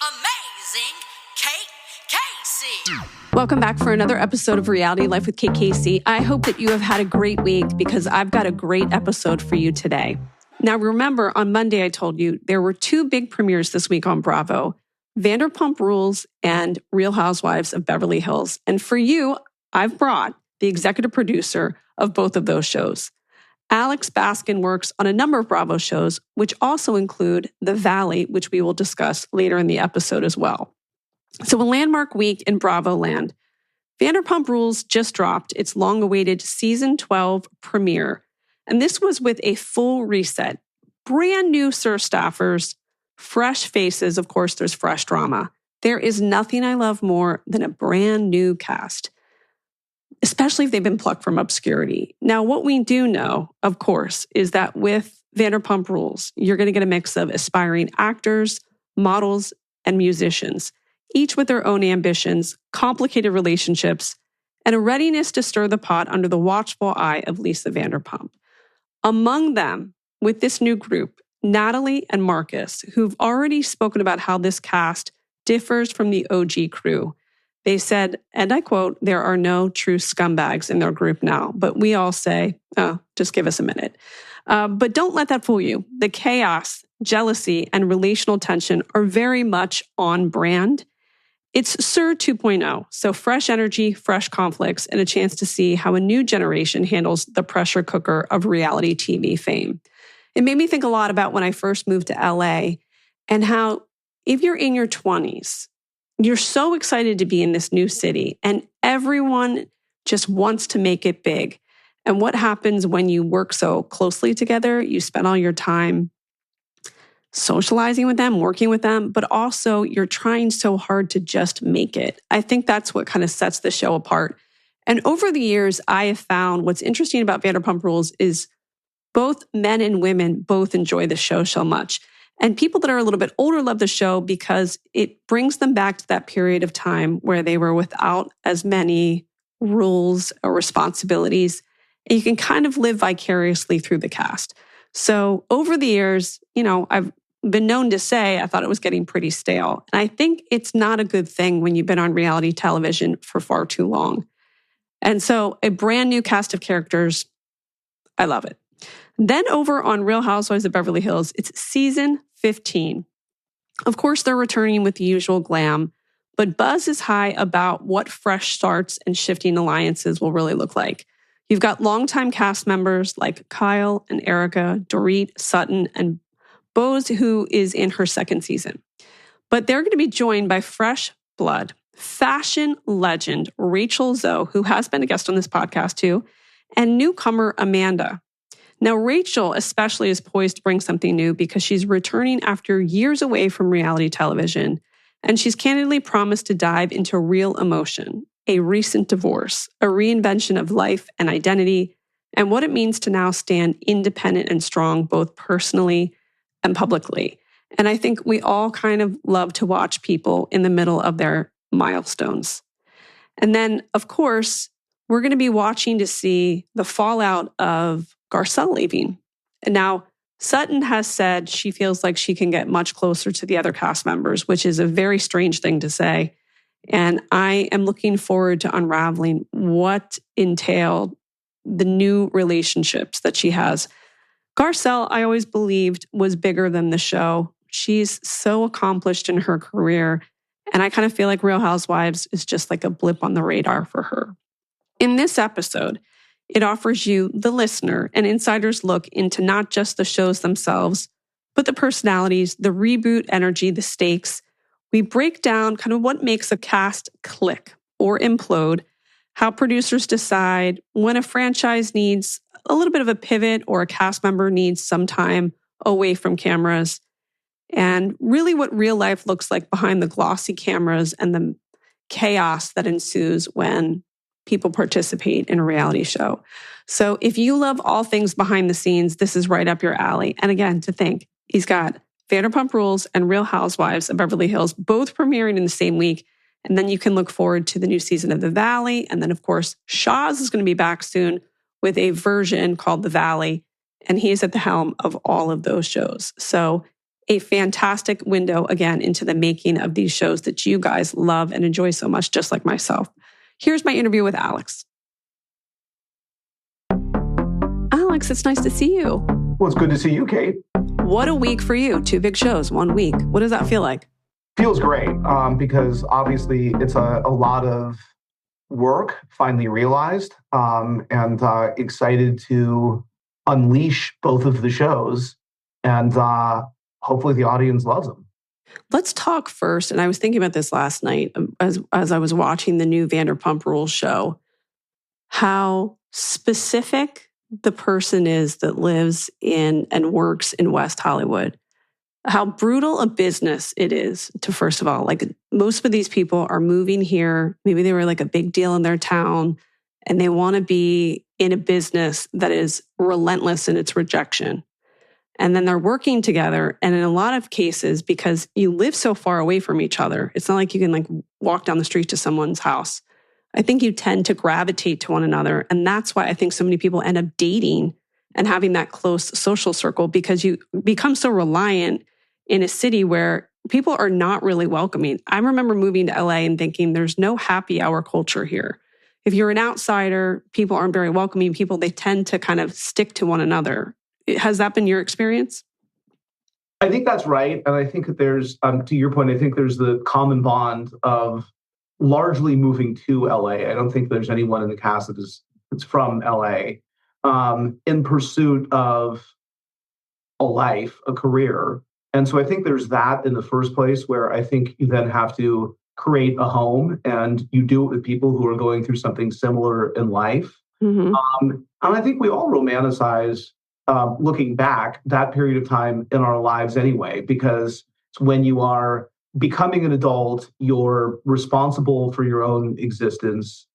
amazing Kate Casey. Welcome back for another episode of Reality Life with Kate Casey. I hope that you have had a great week because I've got a great episode for you today. Now, remember, on Monday, I told you there were two big premieres this week on Bravo, Vanderpump Rules and Real Housewives of Beverly Hills. And for you, I've brought the executive producer of both of those shows. Alex Baskin works on a number of Bravo shows, which also include The Valley, which we will discuss later in the episode as well. So a landmark week in Bravo land. Vanderpump Rules just dropped its long-awaited Season 12 premiere. And this was with a full reset. Brand new staffers, fresh faces. Of course, there's fresh drama. There is nothing I love more than a brand new cast, especially if they've been plucked from obscurity. Now, what we do know, of course, is that with Vanderpump Rules, you're going to get a mix of aspiring actors, models, and musicians, each with their own ambitions, complicated relationships, and a readiness to stir the pot under the watchful eye of Lisa Vanderpump. Among them, with this new group, Natalie and Marcus, who've already spoken about how this cast differs from the OG crew. They said, and I quote, "There are no true scumbags in their group now," but we all say, "Oh, just give us a minute." But don't let that fool you. The chaos, jealousy, and relational tension are very much on brand. It's Sir 2.0, so fresh energy, fresh conflicts, and a chance to see how a new generation handles the pressure cooker of reality TV fame. It made me think a lot about when I first moved to LA and how if you're in your 20s, you're so excited to be in this new city and everyone just wants to make it big. And what happens when you work so closely together? You spend all your time socializing with them, working with them, but also you're trying so hard to just make it. I think that's what kind of sets the show apart. And over the years, I have found what's interesting about Vanderpump Rules is both men and women both enjoy the show so much. And people that are a little bit older love the show because it brings them back to that period of time where they were without as many rules or responsibilities. And you can kind of live vicariously through the cast. So over the years, I've been known to say I thought it was getting pretty stale. And I think it's not a good thing when you've been on reality television for far too long. And so a brand new cast of characters, I love it. Then over on Real Housewives of Beverly Hills, it's season 15. Of course, they're returning with the usual glam, but buzz is high about what fresh starts and shifting alliances will really look like. You've got longtime cast members like Kyle and Erica, Dorit, Sutton, and Bose, who is in her second season. But they're going to be joined by fresh blood, fashion legend Rachel Zoe, who has been a guest on this podcast too, and newcomer Amanda. Now, Rachel especially is poised to bring something new because she's returning after years away from reality television, and she's candidly promised to dive into real emotion, a recent divorce, a reinvention of life and identity, and what it means to now stand independent and strong, both personally and publicly. And I think we all kind of love to watch people in the middle of their milestones. And then, of course, we're going to be watching to see the fallout of Garcelle leaving. And now Sutton has said she feels like she can get much closer to the other cast members, which is a very strange thing to say. And I am looking forward to unraveling what entailed the new relationships that she has. Garcelle, I always believed, was bigger than the show. She's so accomplished in her career. And I kind of feel like Real Housewives is just like a blip on the radar for her. In this episode, it offers you, the listener, an insider's look into not just the shows themselves, but the personalities, the reboot energy, the stakes. We break down kind of what makes a cast click or implode, how producers decide when a franchise needs a little bit of a pivot or a cast member needs some time away from cameras, and really what real life looks like behind the glossy cameras and the chaos that ensues when people participate in a reality show. So if you love all things behind the scenes, this is right up your alley. And again, to think, he's got Vanderpump Rules and Real Housewives of Beverly Hills both premiering in the same week. And then you can look forward to the new season of The Valley. And then, of course, Shaz is going to be back soon with a version called The Valley. And he is at the helm of all of those shows. So a fantastic window, again, into the making of these shows that you guys love and enjoy so much, just like myself. Here's my interview with Alex. Alex, it's nice to see you. Well, it's good to see you, Kate. What a week for you. 2 big shows, 1 week. What does that feel like? Feels great because obviously it's a lot of work finally realized, and excited to unleash both of the shows, and hopefully the audience loves them. Let's talk first, and I was thinking about this last night as I was watching the new Vanderpump Rules show, how specific the person is that lives in and works in West Hollywood. How brutal a business it is to, first of all, like most of these people are moving here. Maybe they were like a big deal in their town and they want to be in a business that is relentless in its rejection. And then they're working together. And in a lot of cases, because you live so far away from each other, it's not like you can like walk down the street to someone's house. I think you tend to gravitate to one another. And that's why I think so many people end up dating and having that close social circle, because you become so reliant in a city where people are not really welcoming. I remember moving to LA and thinking there's no happy hour culture here. If you're an outsider, people aren't very welcoming. They tend to kind of stick to one another. Has that been your experience? I think that's right. And I think that there's, to your point, I think there's the common bond of largely moving to LA. I don't think there's anyone in the cast that's from LA, in pursuit of a life, a career. And so I think there's that in the first place, where I think you then have to create a home, and you do it with people who are going through something similar in life. Mm-hmm. And I think we all romanticize, looking back, that period of time in our lives anyway, because it's when you are becoming an adult, you're responsible for your own existence.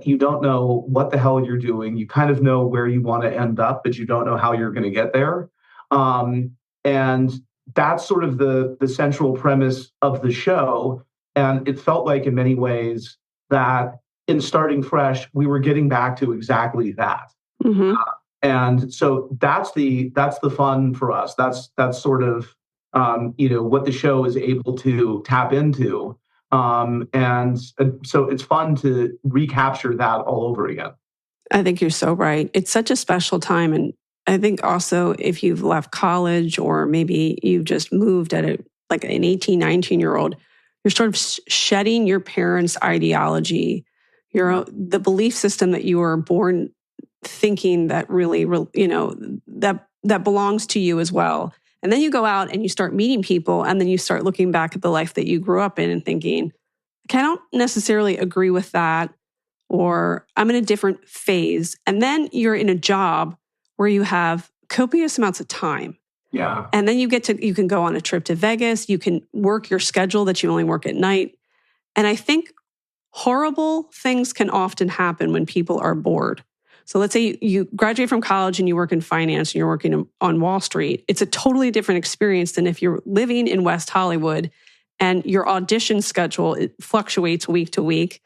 You don't know what the hell you're doing. You kind of know where you want to end up, but you don't know how you're going to get there. And that's sort of the central premise of the show. And it felt like in many ways that in starting fresh, we were getting back to exactly that. Mm-hmm. And so that's the fun for us. That's sort of what the show is able to tap into. And so it's fun to recapture that all over again. I think you're so right. It's such a special time. And I think also if you've left college, or maybe you've just moved at like an 18, 19-year-old, you're sort of shedding your parents' ideology, the belief system that you were born thinking that really, that belongs to you as well. And then you go out and you start meeting people, and then you start looking back at the life that you grew up in and thinking, okay, I don't necessarily agree with that, or I'm in a different phase. And then you're in a job where you have copious amounts of time. Yeah. And then you can go on a trip to Vegas, you can work your schedule that you only work at night. And I think horrible things can often happen when people are bored. So let's say you graduate from college and you work in finance and you're working on Wall Street. It's a totally different experience than if you're living in West Hollywood and your audition schedule, it fluctuates week to week,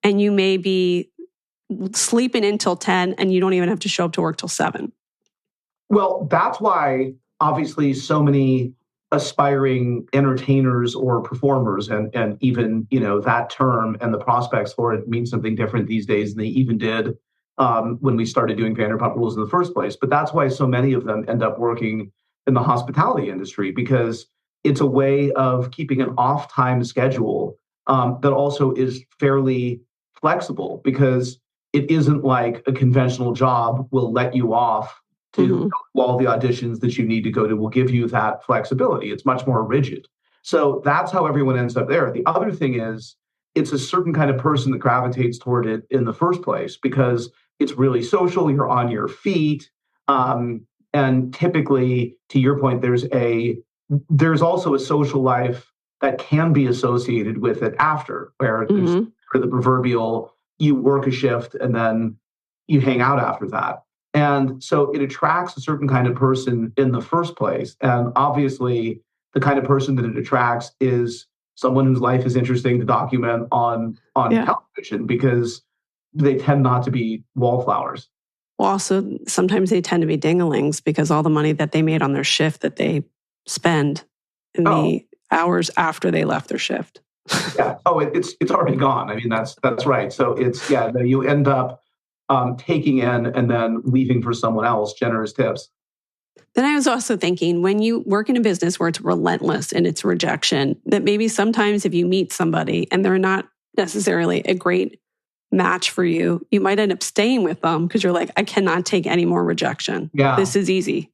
and you may be sleeping until 10 and you don't even have to show up to work till 7. Well, that's why obviously so many aspiring entertainers or performers, and even, that term and the prospects for it mean something different these days than they even did when we started doing Vanderpump Rules in the first place. But that's why so many of them end up working in the hospitality industry, because it's a way of keeping an off-time schedule that also is fairly flexible, because it isn't like a conventional job will let you off to all the auditions that you need to go to, will give you that flexibility. It's much more rigid. So that's how everyone ends up there. The other thing is, it's a certain kind of person that gravitates toward it in the first place, because it's really social. You're on your feet. And typically, to your point, there's also a social life that can be associated with it after, where there's the proverbial, you work a shift and then you hang out after that. And so it attracts a certain kind of person in the first place. And obviously, the kind of person that it attracts is someone whose life is interesting to document on television, because they tend not to be wallflowers. Well, also, sometimes they tend to be dinglings, because all the money that they made on their shift that they spend in the hours after they left their shift. Yeah. Oh, it's already gone. I mean, that's right. So you end up taking in and then leaving for someone else. Generous tips. Then I was also thinking, when you work in a business where it's relentless in its rejection, that maybe sometimes if you meet somebody and they're not necessarily a great match for you, you might end up staying with them because you're like, I cannot take any more rejection. Yeah. This is easy.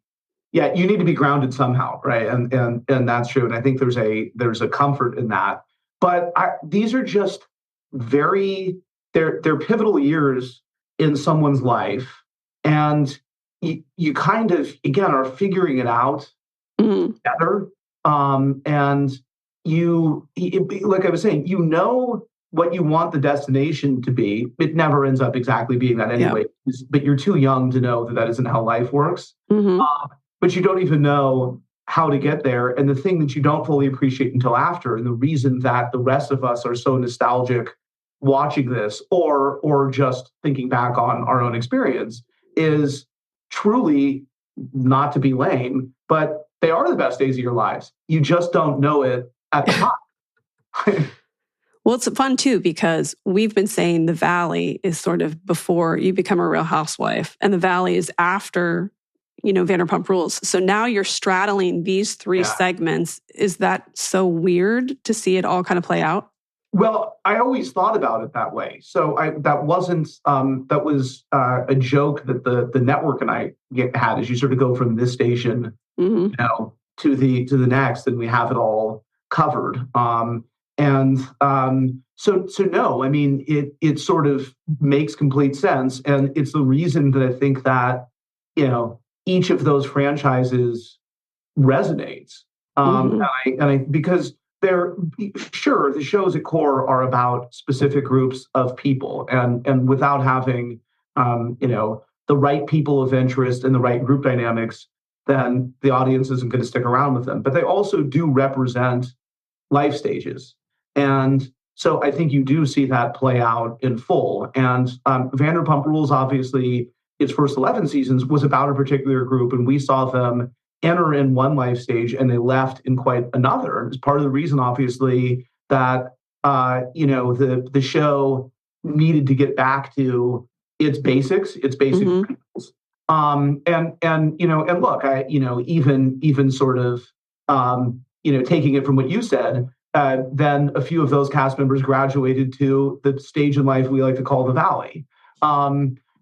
Yeah, you need to be grounded somehow, right? And that's true. And I think there's a comfort in that. But these are just they're pivotal years in someone's life, and you kind of, again, are figuring it out together. And like I was saying, you know what you want the destination to be. It never ends up exactly being that anyway, but you're too young to know that isn't how life works. But you don't even know how to get there. And the thing that you don't fully appreciate until after, and the reason that the rest of us are so nostalgic watching this or just thinking back on our own experience, is truly, not to be lame, but they are the best days of your lives. You just don't know it at the time. Well, it's fun too, because we've been saying the valley is sort of before you become a real housewife, and the valley is after, Vanderpump Rules. So now you're straddling these three segments. Is that so weird to see it all kind of play out? Well, I always thought about it that way. So that was a joke that the network and I had, as you sort of go from this station, to the next, and we have it all covered. So no, I mean, it sort of makes complete sense. And it's the reason that I think that, each of those franchises resonates. Because the shows at core are about specific groups of people, and without having, the right people of interest and the right group dynamics, then the audience isn't going to stick around with them. But they also do represent life stages. And so I think you do see that play out in full. And Vanderpump Rules, obviously, its first 11 seasons was about a particular group, and we saw them enter in one life stage and they left in quite another. And it's part of the reason, obviously, that the show needed to get back to its basics, its basic principles. And look, even sort of taking it from what you said. Then a few of those cast members graduated to the stage in life we like to call the valley.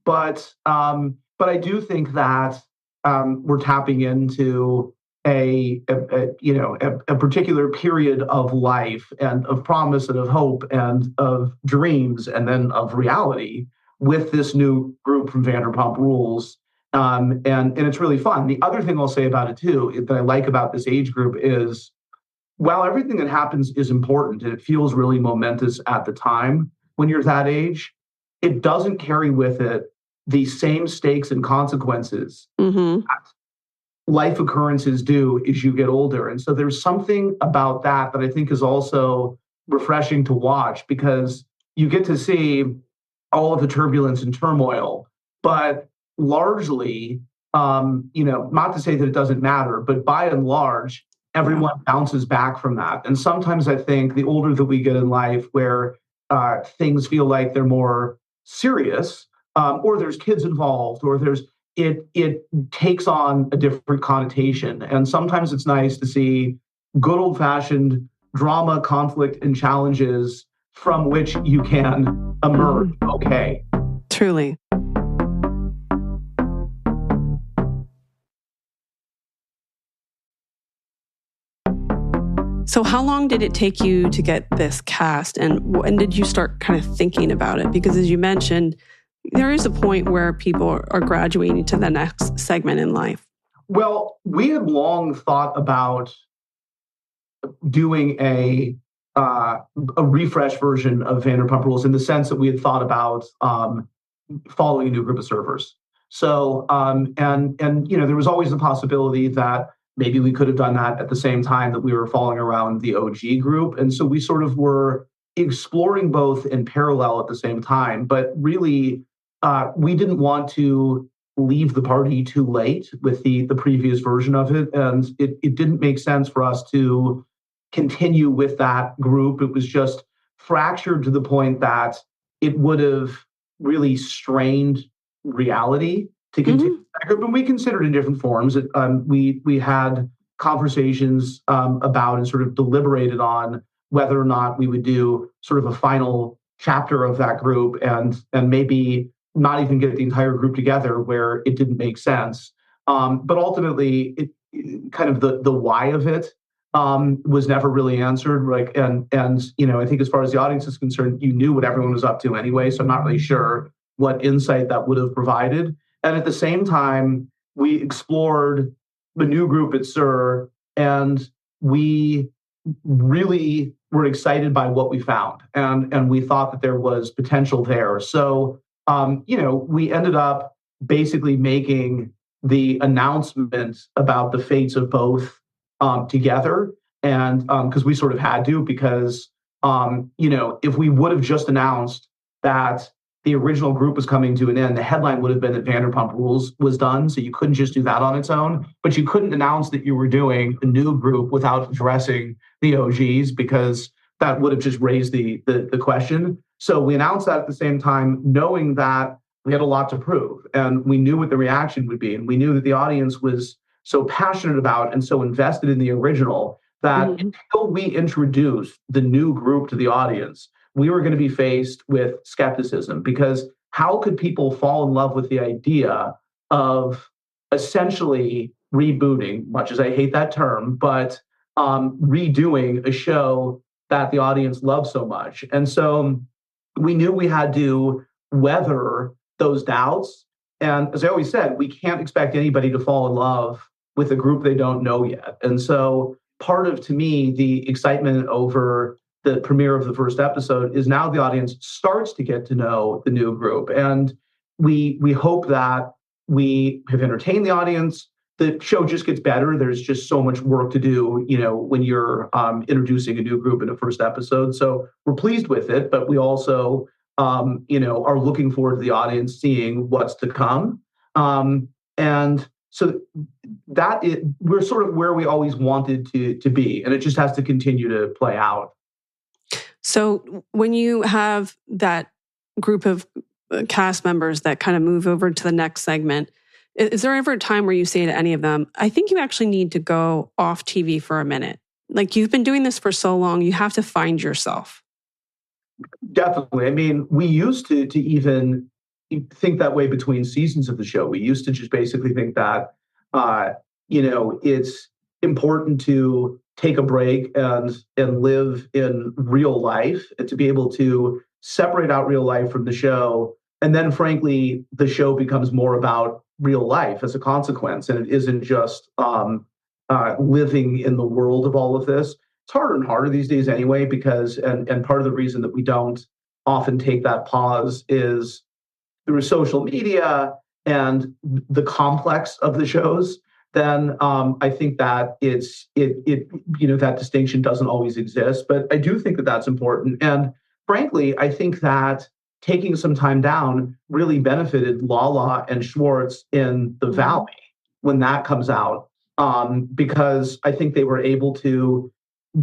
But I do think that we're tapping into a particular period of life and of promise and of hope and of dreams and then of reality with this new group from Vanderpump Rules. And it's really fun. The other thing I'll say about it too, that I like about this age group is, while everything that happens is important and it feels really momentous at the time when you're that age, it doesn't carry with it the same stakes and consequences that life occurrences do as you get older. And so there's something about that I think is also refreshing to watch, because you get to see all of the turbulence and turmoil, but largely, not to say that it doesn't matter, but by and large, everyone bounces back from that. And sometimes I think the older that we get in life, where things feel like they're more serious, or there's kids involved, or it takes on a different connotation. And sometimes it's nice to see good old-fashioned drama, conflict, and challenges from which you can emerge okay. Truly. So how long did it take you to get this cast, and when did you start kind of thinking about it? Because as you mentioned, there is a point where people are graduating to the next segment in life. Well, we had long thought about doing a refresh version of Vanderpump Rules, in the sense that we had thought about following a new group of surfers. So, there was always the possibility that maybe we could have done that at the same time that we were following around the OG group. And so we sort of were exploring both in parallel at the same time. But really, we didn't want to leave the party too late with the previous version of it. And it didn't make sense for us to continue with that group. It was just fractured to the point that it would have really strained reality to continue that group. And we considered in different forms. We had conversations about and sort of deliberated on whether or not we would do sort of a final chapter of that group and maybe not even get the entire group together where it didn't make sense. But ultimately, it kind of the why of it was never really answered. Like, and I think as far as the audience is concerned, you knew what everyone was up to anyway. So I'm not really sure what insight that would have provided. And at the same time, we explored the new group at SUR, and we really were excited by what we found, and we thought that there was potential there. So, we ended up basically making the announcement about the fates of both together, and because we sort of had to, because if we would have just announced that the original group was coming to an end, the headline would have been that Vanderpump Rules was done. So you couldn't just do that on its own, but you couldn't announce that you were doing a new group without addressing the OGs, because that would have just raised the question. So we announced that at the same time, knowing that we had a lot to prove, and we knew what the reaction would be. And we knew that the audience was so passionate about and so invested in the original that until we introduced the new group to the audience, we were going to be faced with skepticism, because how could people fall in love with the idea of essentially rebooting, much as I hate that term, but redoing a show that the audience loves so much? And so we knew we had to weather those doubts. And as I always said, we can't expect anybody to fall in love with a group they don't know yet. And so part of, to me, the excitement over the premiere of the first episode is now the audience starts to get to know the new group. And we hope that we have entertained the audience. The show just gets better. There's just so much work to do, when you're introducing a new group in the first episode. So we're pleased with it, but we also, are looking forward to the audience seeing what's to come. And so we're sort of where we always wanted to be, and it just has to continue to play out. So when you have that group of cast members that kind of move over to the next segment, is there ever a time where you say to any of them, I think you actually need to go off TV for a minute? Like, you've been doing this for so long, you have to find yourself. Definitely. I mean, we used to even think that way between seasons of the show. We used to just basically think that, it's important to take a break and live in real life, and to be able to separate out real life from the show. And then, frankly, the show becomes more about real life as a consequence. And it isn't just living in the world of all of this. It's harder and harder these days anyway, because, and part of the reason that we don't often take that pause is through social media and the complex of the shows. Then I think that that distinction doesn't always exist. But I do think that that's important. And frankly, I think that taking some time down really benefited Lala and Schwartz in The Valley when that comes out, because I think they were able to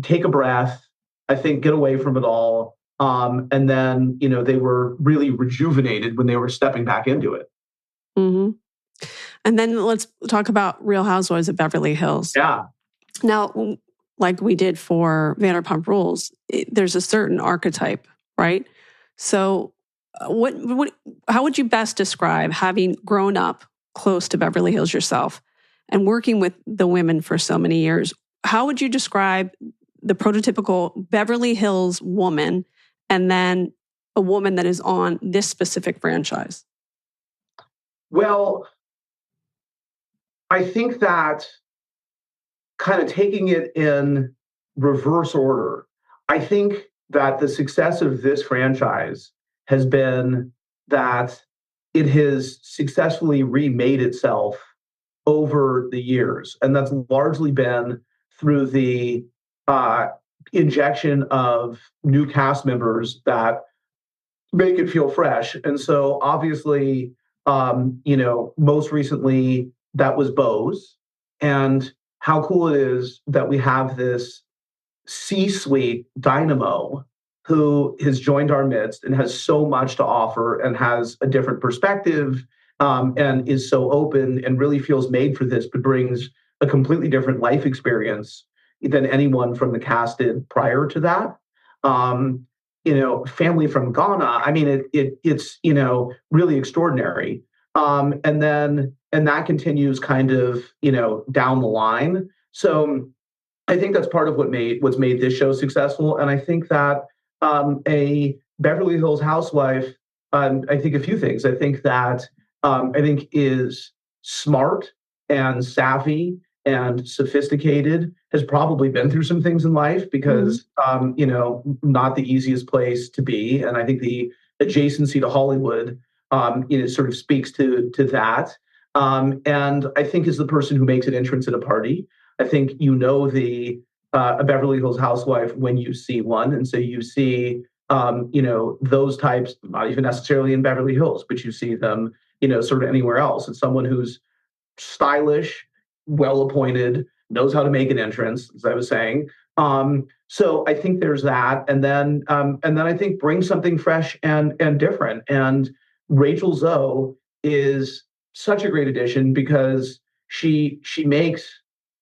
take a breath, I think get away from it all. And then, they were really rejuvenated when they were stepping back into it. Mm-hmm. And then let's talk about Real Housewives of Beverly Hills. Yeah. Now, like we did for Vanderpump Rules, there's a certain archetype, right? So how would you best describe having grown up close to Beverly Hills yourself and working with the women for so many years? How would you describe the prototypical Beverly Hills woman and then a woman that is on this specific franchise? Well, I think that kind of taking it in reverse order, I think that the success of this franchise has been that it has successfully remade itself over the years. And that's largely been through the injection of new cast members that make it feel fresh. And so obviously, Most recently that was Bose, and how cool it is that we have this C-suite dynamo who has joined our midst and has so much to offer and has a different perspective, and is so open and really feels made for this, but brings a completely different life experience than anyone from the cast did prior to that. Family from Ghana. I mean, it's really extraordinary. And that continues kind of down the line. So I think that's part of what's made this show successful. And I think that a Beverly Hills housewife, I think a few things. I think that I think is smart and savvy and sophisticated, has probably been through some things in life because not the easiest place to be. And I think the adjacency to Hollywood sort of speaks to that. And I think is the person who makes an entrance at a party. I think a Beverly Hills housewife when you see one. And so you see, those types, not even necessarily in Beverly Hills, but you see them, sort of anywhere else. It's someone who's stylish, well-appointed, knows how to make an entrance, as I was saying. So I think there's that. And then I think bring something fresh and different. And Rachel Zoe is such a great addition because she makes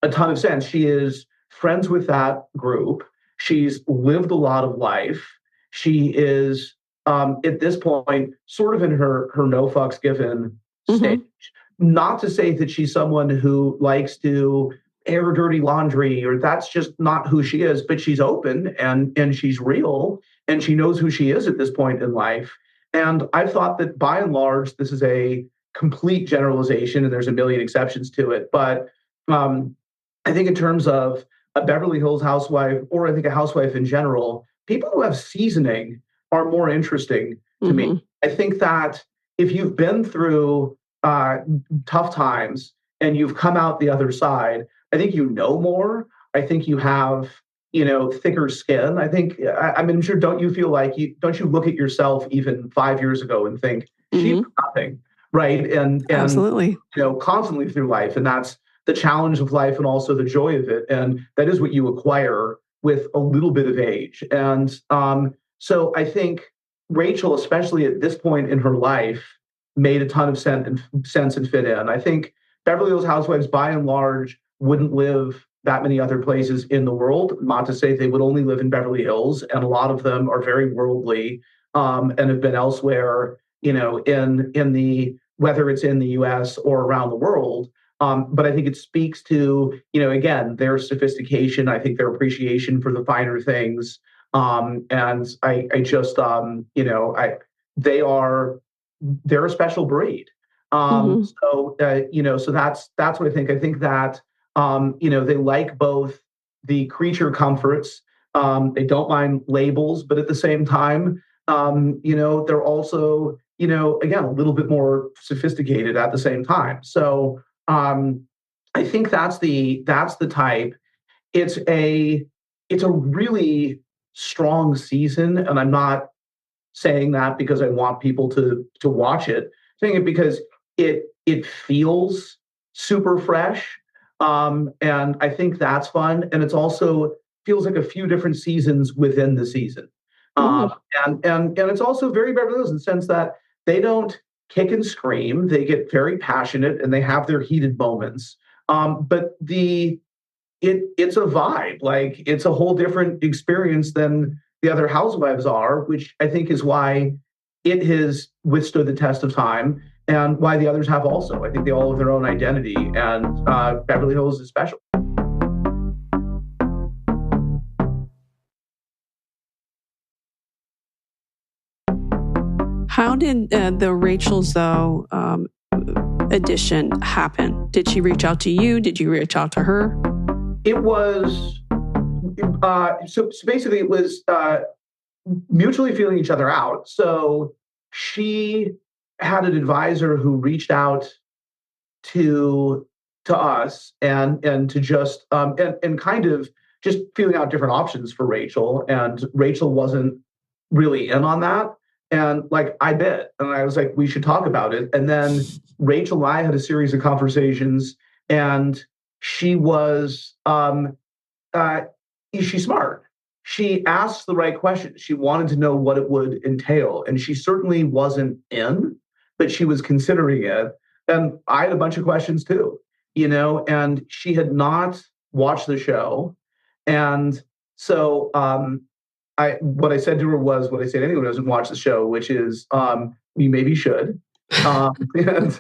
a ton of sense. She is friends with that group. She's lived a lot of life. She is at this point sort of in her no fucks given stage. Not to say that she's someone who likes to air dirty laundry, or that's just not who she is, but she's open and she's real and she knows who she is at this point in life. And I thought that by and large, this is a complete generalization and there's a million exceptions to it. But I think in terms of a Beverly Hills housewife, or I think a housewife in general, people who have seasoning are more interesting to me. I think that if you've been through tough times and you've come out the other side, I think you know more. I think you have, thicker skin. I think, I'm sure, don't you feel like don't you look at yourself even 5 years ago and think, she's nothing, right? And absolutely, constantly through life. And that's the challenge of life and also the joy of it. And that is what you acquire with a little bit of age. And so I think Rachel, especially at this point in her life, made a ton of sense and fit in. I think Beverly Hills housewives, by and large, wouldn't live that many other places in the world. Not to say they would only live in Beverly Hills, and a lot of them are very worldly and have been elsewhere, in the whether it's in the U.S. or around the world. But I think it speaks to, again, their sophistication. I think their appreciation for the finer things, and I just, they're a special breed. So that's what I think. I think that, they like both the creature comforts. They don't mind labels, but at the same time, they're also, again, a little bit more sophisticated at the same time. So I think that's the type. It's a really strong season, and I'm not saying that because I want people to watch it. I'm saying it because it feels super fresh, and I think that's fun. And it's also feels like a few different seasons within the season, and it's also very Beverly Hills in the sense that they don't kick and scream. They get very passionate and they have their heated moments. But it's a vibe. Like, it's a whole different experience than the other housewives are, which I think is why it has withstood the test of time and why the others have also. I think they all have their own identity, and Beverly Hills is special. How did the Rachel Zoe edition happen? Did she reach out to you? Did you reach out to her? It was so basically it was mutually feeling each other out. So she had an advisor who reached out to us and to just and kind of just feeling out different options for Rachel. And Rachel wasn't really in on that. And like, I did. And I was like, we should talk about it. And then Rachel and I had a series of conversations, and she was, uh, she's smart. She asked the right questions. She wanted to know what it would entail. And she certainly wasn't in, but she was considering it. And I had a bunch of questions too, and she had not watched the show. And so what I said to her was what I say to anyone who doesn't watch the show, which is you maybe should. And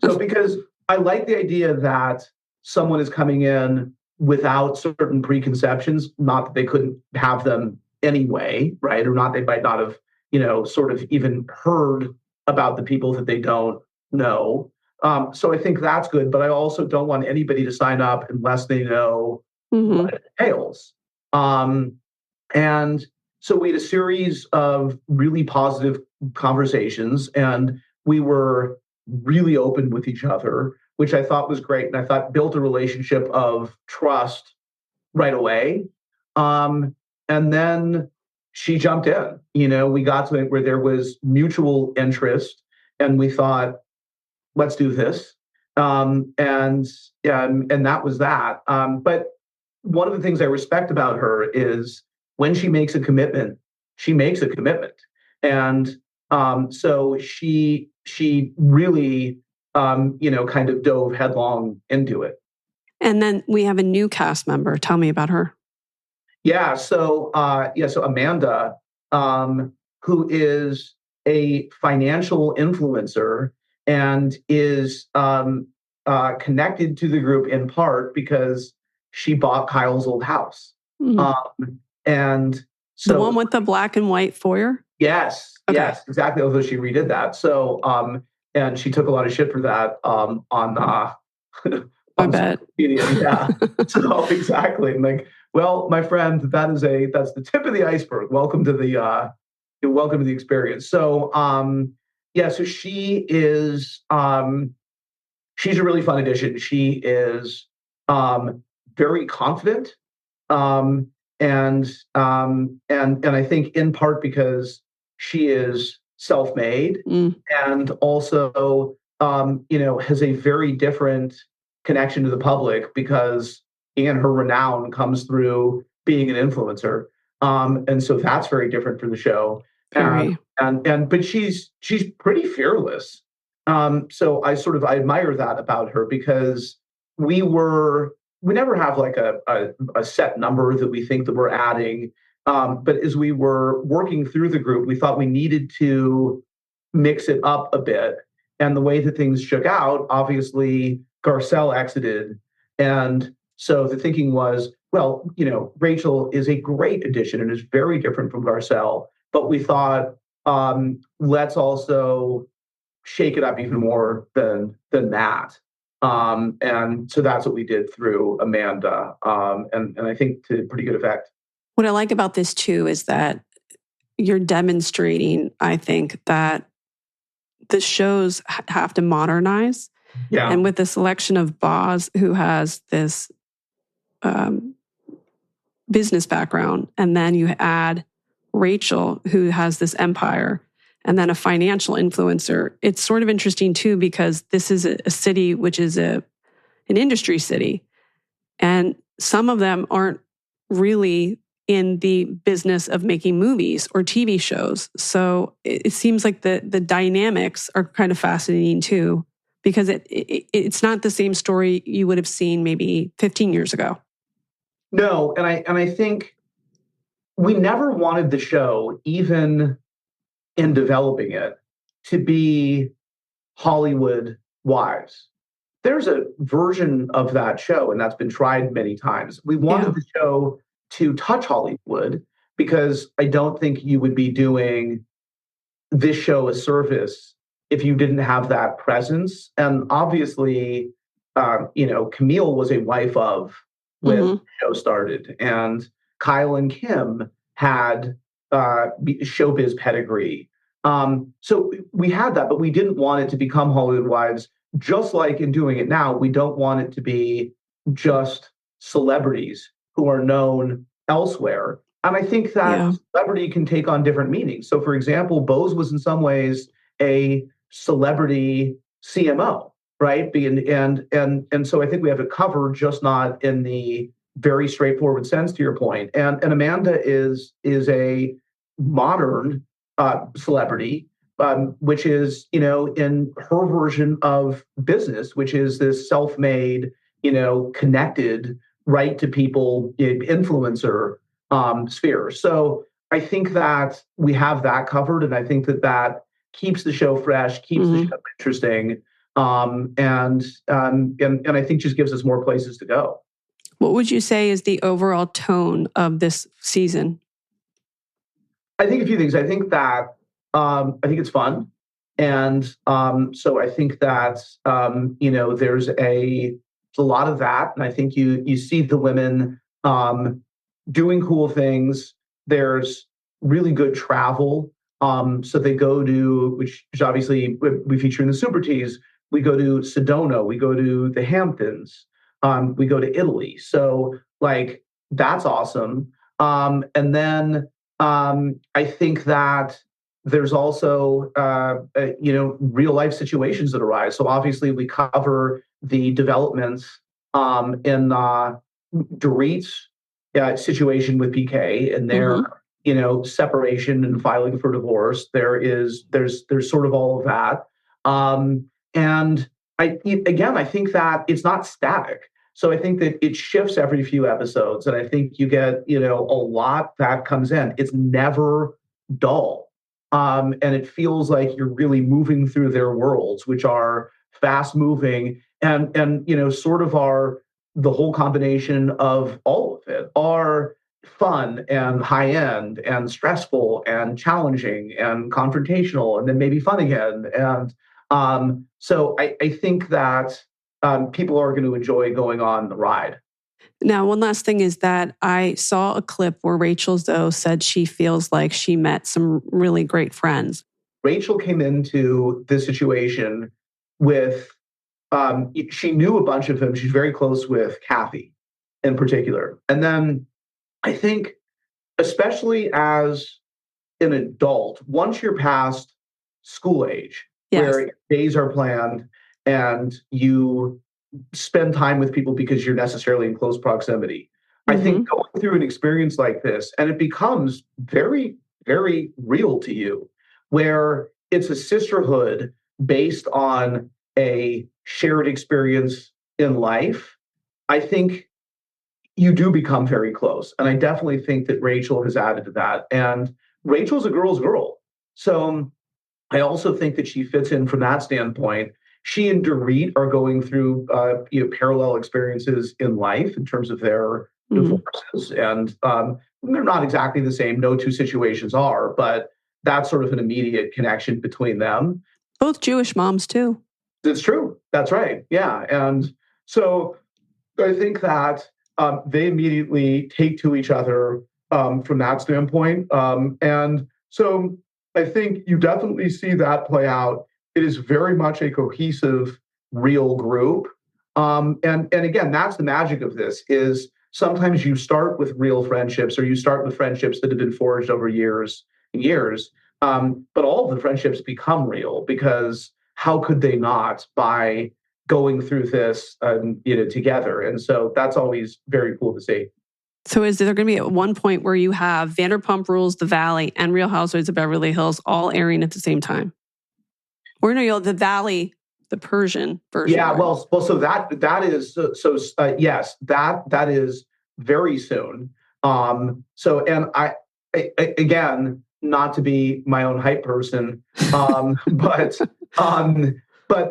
so because I like the idea that someone is coming in without certain preconceptions, not that they couldn't have them anyway, right? Or not, they might not have, sort of even heard about the people that they don't know. So I think that's good, but I also don't want anybody to sign up unless they know what it entails. And so we had a series of really positive conversations, and we were really open with each other, which I thought was great. And I thought built a relationship of trust right away. And then she jumped in. We got to it where there was mutual interest, and we thought, let's do this. And that was that. But one of the things I respect about her is when she makes a commitment, she makes a commitment. And so she really, kind of dove headlong into it. And then we have a new cast member. Tell me about her. Yeah. So Amanda, who is a financial influencer and is connected to the group in part because she bought Kyle's old house. And so the one with the black and white foyer? Yes. Okay. Yes, exactly. Although she redid that. So, and she took a lot of shit for that on I bet. Media. Yeah. So exactly. Like, well, my friend, that's the tip of the iceberg. Welcome to the experience. So, so she is, she's a really fun addition. She is, very confident. And I think in part because she is self-made and also, has a very different connection to the public because her renown comes through being an influencer. And so that's very different for the show. But she's pretty fearless. So I admire that about her because we never have like a set number that we think that we're adding. But as we were working through the group, we thought we needed to mix it up a bit. And the way that things shook out, obviously, Garcelle exited. And so the thinking was, well, Rachel is a great addition and is very different from Garcelle. But we thought, let's also shake it up even more than that. And so that's what we did through Amanda. And I think to pretty good effect. What I like about this too is that you're demonstrating, I think, that the shows have to modernize. Yeah. And with the selection of Boz, who has this business background, and then you add Rachel, who has this empire, and then a financial influencer. It's sort of interesting too, because this is a city which is an industry city. And some of them aren't really in the business of making movies or TV shows. So it seems like the dynamics are kind of fascinating too, because it's not the same story you would have seen maybe 15 years ago. No, and I think we never wanted the show, even in developing it, to be Hollywood Wives. There's a version of that show, and that's been tried many times. We wanted the show to touch Hollywood because I don't think you would be doing this show a service if you didn't have that presence. And obviously, Camille was a wife of when the show started, and Kyle and Kim had showbiz pedigree. So we had that, but we didn't want it to become Hollywood Wives. Just like in doing it now, we don't want it to be just celebrities who are known elsewhere. And I think that celebrity can take on different meanings. So, for example, Bose was in some ways a celebrity CMO, right? And so I think we have it covered, just not in the very straightforward sense, to your point. And Amanda is a modern celebrity, which is, in her version of business, which is this self-made, connected, right to people influencer sphere. So I think that we have that covered, and I think that keeps the show fresh, keeps the show interesting, and I think just gives us more places to go. What would you say is the overall tone of this season? I think a few things. I think that I think it's fun, and so I think that there's a lot of that, and I think you see the women doing cool things. There's really good travel. So they go to, which obviously we feature in the Super Teas. We go to Sedona. We go to the Hamptons. We go to Italy. So like that's awesome. And then I think that there's also real life situations that arise. So obviously we cover the developments in Dorit's situation with PK and their separation and filing for divorce. There's sort of all of that, and I think that it's not static. So I think that it shifts every few episodes, and I think you get a lot that comes in. It's never dull, and it feels like you're really moving through their worlds, which are fast moving and sort of are the whole combination of all of it are fun and high end and stressful and challenging and confrontational and then maybe fun again. And so I think that people are going to enjoy going on the ride. Now, one last thing is that I saw a clip where Rachel Zoe said she feels like she met some really great friends. Rachel came into this situation with, she knew a bunch of them. She's very close with Kathy in particular. And then I think, especially as an adult, once you're past school age, where days are planned and you spend time with people because you're necessarily in close proximity, I think going through an experience like this, and it becomes very, very real to you, where it's a sisterhood based on a shared experience in life, I think you do become very close. And I definitely think that Rachel has added to that. And Rachel's a girl's girl. So I also think that she fits in from that standpoint. She and Dorit are going through parallel experiences in life in terms of their divorces. And they're not exactly the same. No two situations are, but that's sort of an immediate connection between them. Both Jewish moms, too. That's true. That's right. Yeah. And so I think that they immediately take to each other from that standpoint. And so I think you definitely see that play out. It is very much a cohesive, real group. And again, that's the magic of this is sometimes you start with real friendships or you start with friendships that have been forged over years and years. But all of the friendships become real because how could they not by going through this together? And so that's always very cool to see. So is there going to be at one point where you have Vanderpump Rules, The Valley, and Real Housewives of Beverly Hills all airing at the same time? Or no, The Valley, the Persian version. Yeah, well, so that is yes, that is very soon. So, and I again, not to be my own hype person, but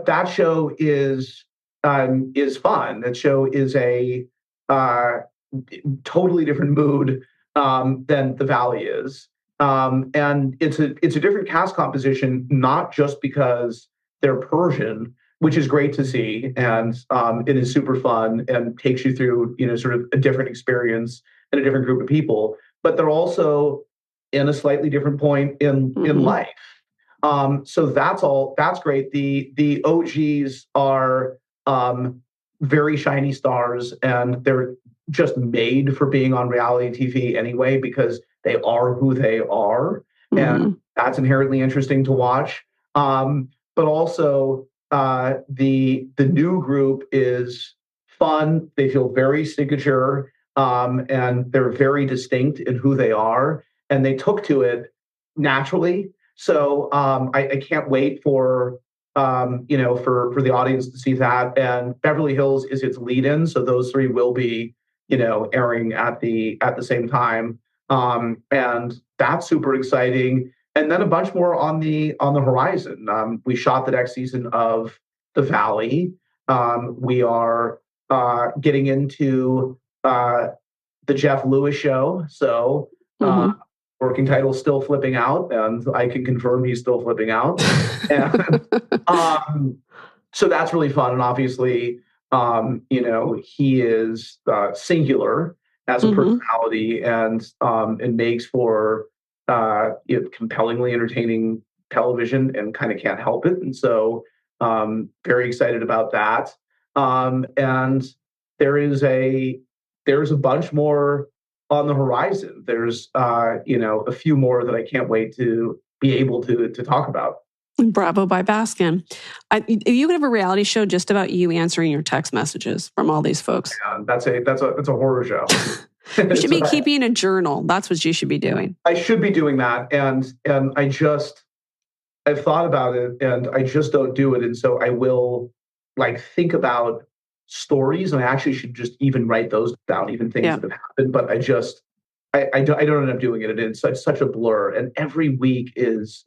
that show is fun. That show is a totally different mood than The Valley is. And it's a different cast composition, not just because they're Persian, which is great to see, and it is super fun and takes you through sort of a different experience and a different group of people. But they're also in a slightly different point in life. So that's great. The OGs are very shiny stars, and they're just made for being on reality TV anyway, because they are who they are. And that's inherently interesting to watch. But also, the new group is fun. They feel very signature, and they're very distinct in who they are, and they took to it naturally. So I can't wait for for the audience to see that. And Beverly Hills is its lead-in, so those three will be airing at the same time, and that's super exciting. And then a bunch more on the horizon. We shot the next season of The Valley. We are getting into the Jeff Lewis show. So working title Still Flipping Out, and I can confirm he's still flipping out. And so that's really fun. And obviously, he is singular as a personality, and makes for compellingly entertaining television, and kind of can't help it. And so very excited about that. And there's a bunch more on the horizon. There's a few more that I can't wait to be able to talk about. Bravo by Baskin. If you could have a reality show just about you answering your text messages from all these folks. Yeah, that's a horror show. You should be keeping a journal. That's what you should be doing. I should be doing that. And I've thought about it, and I just don't do it. And so I will think about stories, and I actually should just even write those down, even things that have happened. But I don't end up doing it. And it's such a blur. And every week is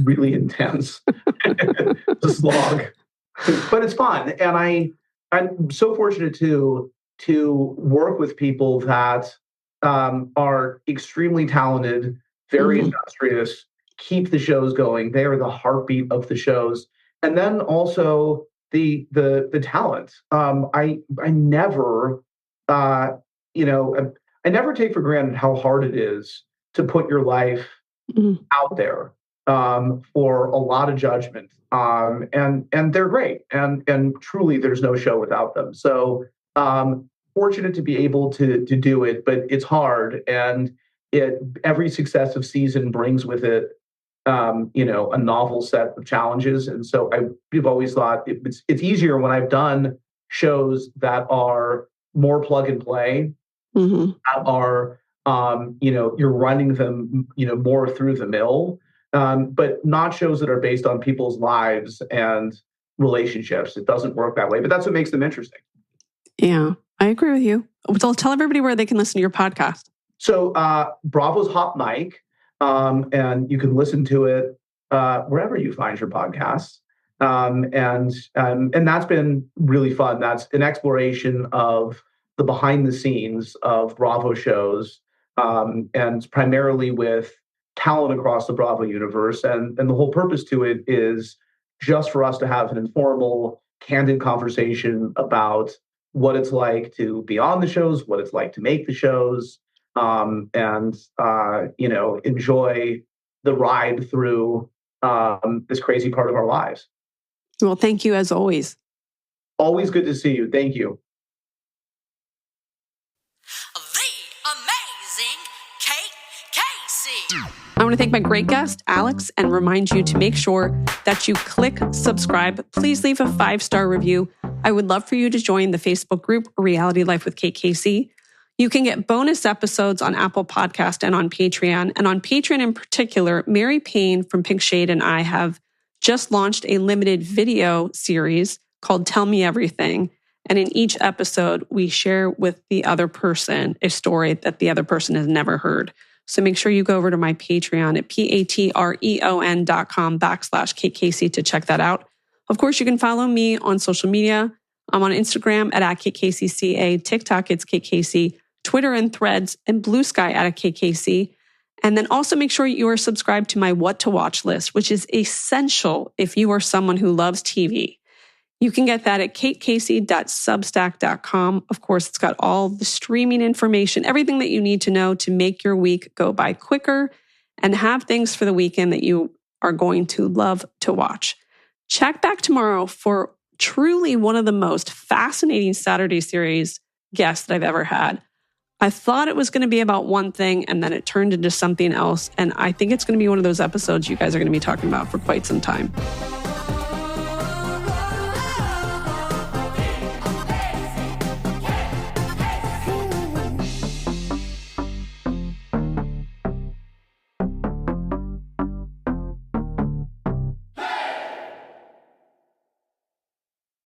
really intense. It's a slog, but it's fun. And I'm so fortunate to work with people that are extremely talented, very industrious, keep the shows going. They are the heartbeat of the shows. And then also the talent. I never I never take for granted how hard it is to put your life out there for a lot of judgment. And they're great. And truly, there's no show without them. So fortunate to be able to do it, but it's hard. And every successive season brings with it a novel set of challenges. And so I've always thought it's easier when I've done shows that are more plug and play, that are, you're running them, more through the mill, but not shows that are based on people's lives and relationships. It doesn't work that way, but that's what makes them interesting. Yeah, I agree with you. So tell everybody where they can listen to your podcast. So Bravo's Hot Mic, and you can listen to it wherever you find your podcasts. And that's been really fun. That's an exploration of the behind the scenes of Bravo shows, and primarily with talent across the Bravo universe. And the whole purpose to it is just for us to have an informal, candid conversation about what it's like to be on the shows, what it's like to make the shows, and enjoy the ride through this crazy part of our lives. Well, thank you as always. Always good to see you. Thank you. The amazing Kate Casey. I want to thank my great guest, Alex, and remind you to make sure that you click subscribe. Please leave a 5-star review. I would love for you to join the Facebook group, Reality Life with Kate Casey. You can get bonus episodes on Apple Podcast and on Patreon. And on Patreon in particular, Mary Payne from Pink Shade and I have just launched a limited video series called Tell Me Everything. And in each episode, we share with the other person a story that the other person has never heard. So make sure you go over to my Patreon at patreon.com/KateCasey to check that out. Of course, you can follow me on social media. I'm on Instagram at KateCaseyCA, TikTok, it's Kate Casey, Twitter and Threads, and Blue Sky at Kate Casey. And then also make sure you are subscribed to my What to Watch list, which is essential if you are someone who loves TV. You can get that at katecasey.substack.com. Of course, it's got all the streaming information, everything that you need to know to make your week go by quicker and have things for the weekend that you are going to love to watch. Check back tomorrow for truly one of the most fascinating Saturday series guest that I've ever had. I thought it was going to be about one thing and then it turned into something else. And I think it's going to be one of those episodes you guys are going to be talking about for quite some time.